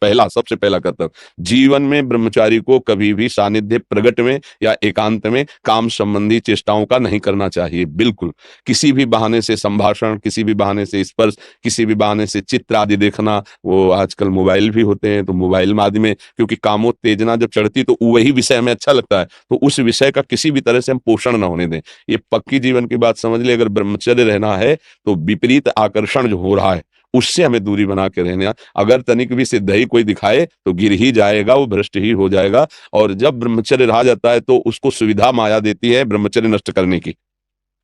पहला सबसे पहला कर्तव्य, जीवन में ब्रह्मचारी को कभी भी सानिध्य प्रगट में या एकांत में काम संबंधी चेष्टाओं का नहीं करना चाहिए। बिल्कुल किसी भी बहाने से संभाषण, किसी भी बहाने से स्पर्श, किसी भी बहाने से चित्र आदि देखना, वो आजकल मोबाइल भी होते हैं तो मोबाइल आदि में क्योंकि कामोत्तेजना जब चढ़ती तो वही विषय हमें अच्छा लगता है, तो उस विषय का किसी भी तरह से हम पोषण न होने दें। ये पक्की जीवन की बात समझ ले। अगर ब्रह्मचर्य रहना है तो विपरीत आकर्षण जो हो रहा है उससे हमें दूरी बना के रहना। अगर तनिक भी सिद्धि कोई दिखाए तो गिर ही जाएगा, वो भ्रष्ट ही हो जाएगा। और जब ब्रह्मचर्य रहा जाता है तो उसको सुविधा माया देती है ब्रह्मचर्य नष्ट करने की,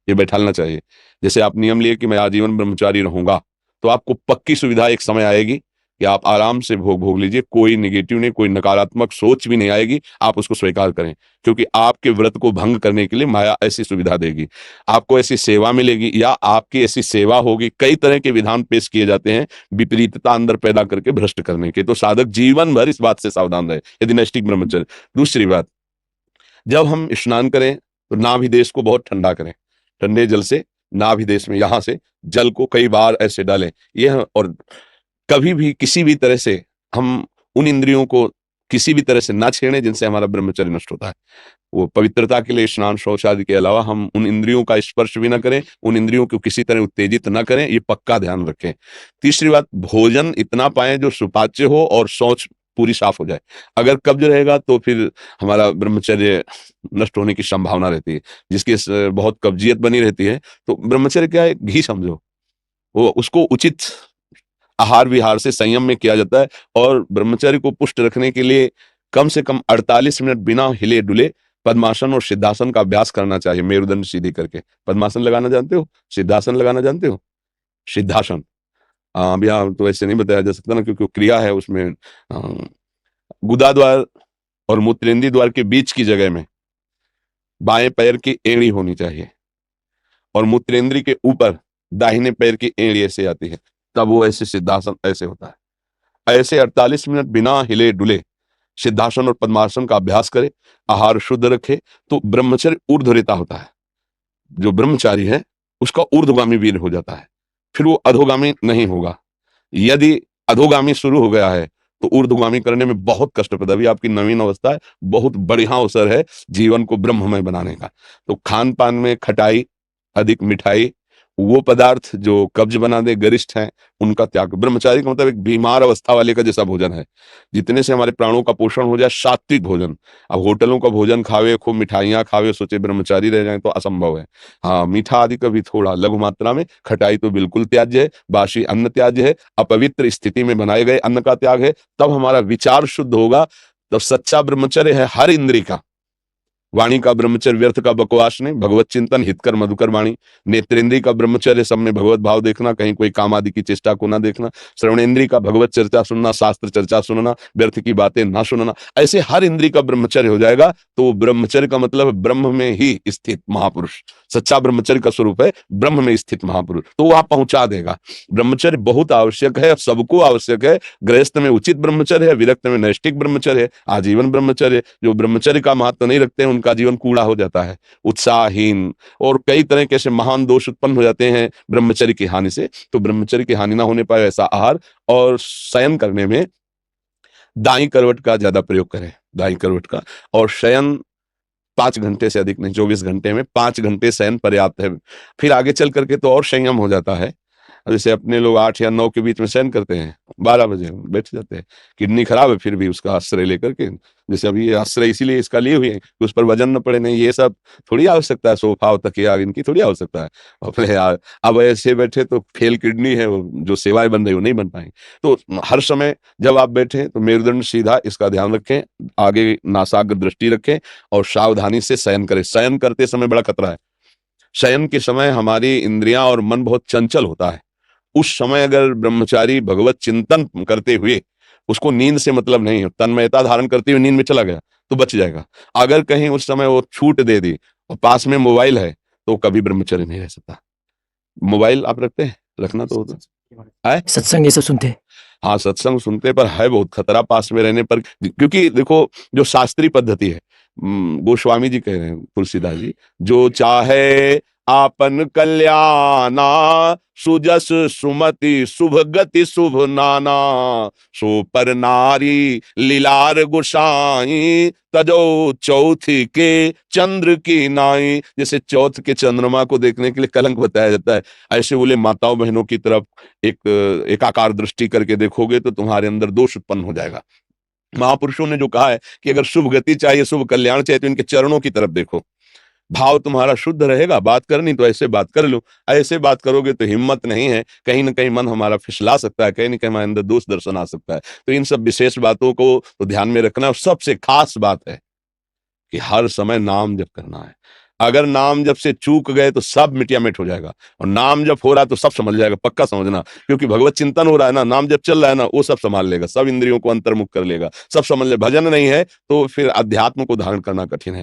ये बैठालना चाहिए। जैसे आप नियम लिए कि मैं आजीवन ब्रह्मचारी रहूंगा, तो आपको पक्की सुविधा एक समय आएगी कि आप आराम से भोग लीजिए, कोई निगेटिव नहीं, कोई नकारात्मक सोच भी नहीं आएगी, आप उसको स्वीकार करें, क्योंकि आपके व्रत को भंग करने के लिए माया ऐसी सुविधा देगी। आपको ऐसी सेवा मिलेगी या आपकी ऐसी सेवा होगी, कई तरह के विधान पेश किए जाते हैं विपरीतता अंदर पैदा करके भ्रष्ट करने के। तो साधक जीवन भर इस बात से सावधान रहे यदि नैष्ठिक ब्रह्मचर्य। दूसरी बात, जब हम स्नान करें तो नाभि देश को बहुत ठंडा करें, ठंडे जल से नाभि देश में यहां से जल को कई बार ऐसे डालें। यह और कभी भी किसी भी तरह से हम उन इंद्रियों को किसी भी तरह से ना छेड़ें जिनसे हमारा ब्रह्मचर्य नष्ट होता है। वो पवित्रता के लिए स्नान शौच आदि के अलावा हम उन इंद्रियों का स्पर्श भी ना करें, उन इंद्रियों को किसी तरह उत्तेजित ना करें, ये पक्का ध्यान रखें। तीसरी बात, भोजन इतना पाएं जो सुपाच्य हो और शौच पूरी साफ हो जाए। अगर कब्ज रहेगा तो फिर हमारा ब्रह्मचर्य नष्ट होने की संभावना रहती है। जिसकी बहुत कब्जियत बनी रहती है, तो ब्रह्मचर्य क्या है, घी समझो, वो उसको उचित आहार विहार से संयम में किया जाता है। और ब्रह्मचर्य को पुष्ट रखने के लिए कम से कम 48 मिनट बिना हिले डुले पद्मासन और सिद्धासन का अभ्यास करना चाहिए, मेरुदंड सीधे करके। पद्मासन लगाना जानते हो, सिद्धासन लगाना जानते हो? सिद्धासन अभी यहाँ तो ऐसे नहीं बताया जा सकता ना, क्योंकि क्रिया है उसमें। गुदा द्वार और मूत्रेंद्रीय द्वार के बीच की जगह में बाएं पैर की एड़ी होनी चाहिए और मूत्रेंद्रीय के ऊपर दाहिने पैर की एड़ी ऐसे आती है, तब वो ऐसे सिद्धासन ऐसे होता है। ऐसे 48 मिनट बिना हिले डुले सिद्धासन और पद्मासन का अभ्यास करे, आहार शुद्ध रखे, तो ब्रह्मचर्य ऊर्ध्वरेता होता है। जो ब्रह्मचारी है उसका ऊर्ध्वगामी वीर हो जाता है, फिर वो अधोगामी नहीं होगा। यदि अधोगामी शुरू हो गया है तो ऊर्ध्वगामी करने में बहुत कष्टप्रद। अभी आपकी नवीन अवस्था है, बहुत बढ़िया अवसर है जीवन को ब्रह्ममय बनाने का। तो खान पान में खटाई, अधिक मिठाई, वो पदार्थ जो कब्ज बना दे, गरिष्ठ हैं, उनका त्याग। ब्रह्मचारी का मतलब एक बीमार अवस्था वाले का जैसा भोजन है, जितने से हमारे प्राणों का पोषण हो जाए, सात्विक भोजन। अब होटलों का भोजन खावे, खूब मिठाइयाँ खावे, सोचे ब्रह्मचारी रह जाए तो असंभव है। हाँ, मीठा आदि का भी थोड़ा लघु मात्रा में, खटाई तो बिल्कुल त्याज्य है, बासी अन्न त्याज्य है, अपवित्र स्थिति में बनाए गए अन्न का त्याग है। तब हमारा विचार शुद्ध होगा। तब सच्चा ब्रह्मचर्य है हर इंद्रिय का। वाणी का ब्रह्मचर्य व्यर्थ का बकवास नहीं, भगवत चिंतन, हितकर मधुकर वाणी। नेत्रेंद्रिय का ब्रह्मचर्य सब में भगवत भाव देखना, कहीं कोई काम आदि की चेष्टा को ना देखना। श्रवणेंद्रिय का भगवत चर्चा सुनना, शास्त्र चर्चा सुनना, व्यर्थ की बातें ना सुनना। ऐसे हर इंद्रिय का ब्रह्मचर्य हो जाएगा तो ब्रह्मचर्य का मतलब ब्रह्म में ही स्थित महापुरुष। सच्चा ब्रह्मचर्य का स्वरूप है ब्रह्म में स्थित महापुरुष, तो वहां पहुंचा देगा। ब्रह्मचर्य बहुत आवश्यक है, सबको आवश्यक है। गृहस्थ में उचित ब्रह्मचर्य है, विरक्त में नैष्ठिक ब्रह्मचर्य है, आजीवन ब्रह्मचर्य। जो ब्रह्मचर्य का महत्व नहीं रखते हैं का जीवन कूड़ा हो जाता है, उत्साहहीन, और कई तरह के ऐसे महान दोष उत्पन्न हो जाते हैं ब्रह्मचर्य की हानि से। तो ब्रह्मचर्य की हानि ना होने पाए ऐसा आहार, और शयन करने में दाईं करवट का ज्यादा प्रयोग करें, दाईं करवट का। और शयन 5 घंटे से अधिक नहीं, 24 घंटे में 5 घंटे शयन पर्याप्त है। फिर आगे चल करके तो और संयम हो जाता है। जैसे अपने लोग 8 या 9 के बीच में शयन करते हैं, 12 बजे बैठ जाते हैं, किडनी खराब है फिर भी उसका आश्रय लेकर के। जैसे अभी ये आश्रय इसीलिए इसका लिए हुए हैं कि उस पर वजन न पड़े, नहीं ये सब थोड़ी आवश्यकता है, सोफा और तकिया इनकी थोड़ी आवश्यकता है। अपने यार अब ऐसे बैठे तो फेल किडनी है, जो सेवाएं बन रही वो नहीं बन पाएंगी। तो हर समय जब आप बैठे तो मेरुदंड सीधा, इसका ध्यान रखें, आगे नासाग्र दृष्टि रखें और सावधानी से शयन करें। शयन करते समय बड़ा खतरा है। शयन के समय हमारी इंद्रियां और मन बहुत चंचल होता है। उस समय अगर ब्रह्मचारी भगवत चिंतन करते हुए, उसको नींद से मतलब नहीं है, तन्मयता धारण करते हुए नींद में चला गया तो बच जाएगा। अगर कहीं उस समय वो छूट दे दी और पास में मोबाइल है तो कभी ब्रह्मचर्य नहीं रह सकता। मोबाइल आप रखते हैं? रखना तो होता है। सत्संग ये सब सुनते हैं? हाँ, सत्संग सुनते पर है बहुत खतरा पास में रहने पर, क्योंकि देखो जो शास्त्रीय पद्धति है, गोस्वामी जी कह रहे हैं, तुलसीदास जी, जो चाहे आपन कल्याणा, सुजस सुमति शुभ गति शुभ नाना, सो पर नारी लीलार गुसाई, तजो चौथी के चंद्र की नाई। जैसे चौथ के चंद्रमा को देखने के लिए कलंक बताया जाता है, ऐसे बोले माताओं बहनों की तरफ एकाकार दृष्टि करके देखोगे तो तुम्हारे अंदर दोष उत्पन्न हो जाएगा। महापुरुषों ने जो कहा है कि अगर शुभ गति चाहिए, शुभ कल्याण चाहिए, तो इनके चरणों की तरफ देखो, भाव तुम्हारा शुद्ध रहेगा। बात करनी तो ऐसे बात कर लो, ऐसे बात करोगे तो हिम्मत नहीं है, कहीं ना कहीं मन हमारा फिसला सकता है, कहीं ना कहीं हमारे अंदर दोष दर्शन आ सकता है। तो इन सब विशेष बातों को तो ध्यान में रखना। और सबसे खास बात है कि हर समय नाम जप करना है। अगर नाम जप से चूक गए तो सब मिटिया मिट हो जाएगा, और नाम जप हो रहा है तो सब समझ जाएगा, पक्का समझना। क्योंकि भगवत चिंतन हो रहा है ना, नाम जप चल रहा है ना, वो सब संभाल लेगा, सब इंद्रियों को अंतर्मुख कर लेगा, सब समझ ले। भजन नहीं है तो फिर अध्यात्म को धारण करना कठिन है।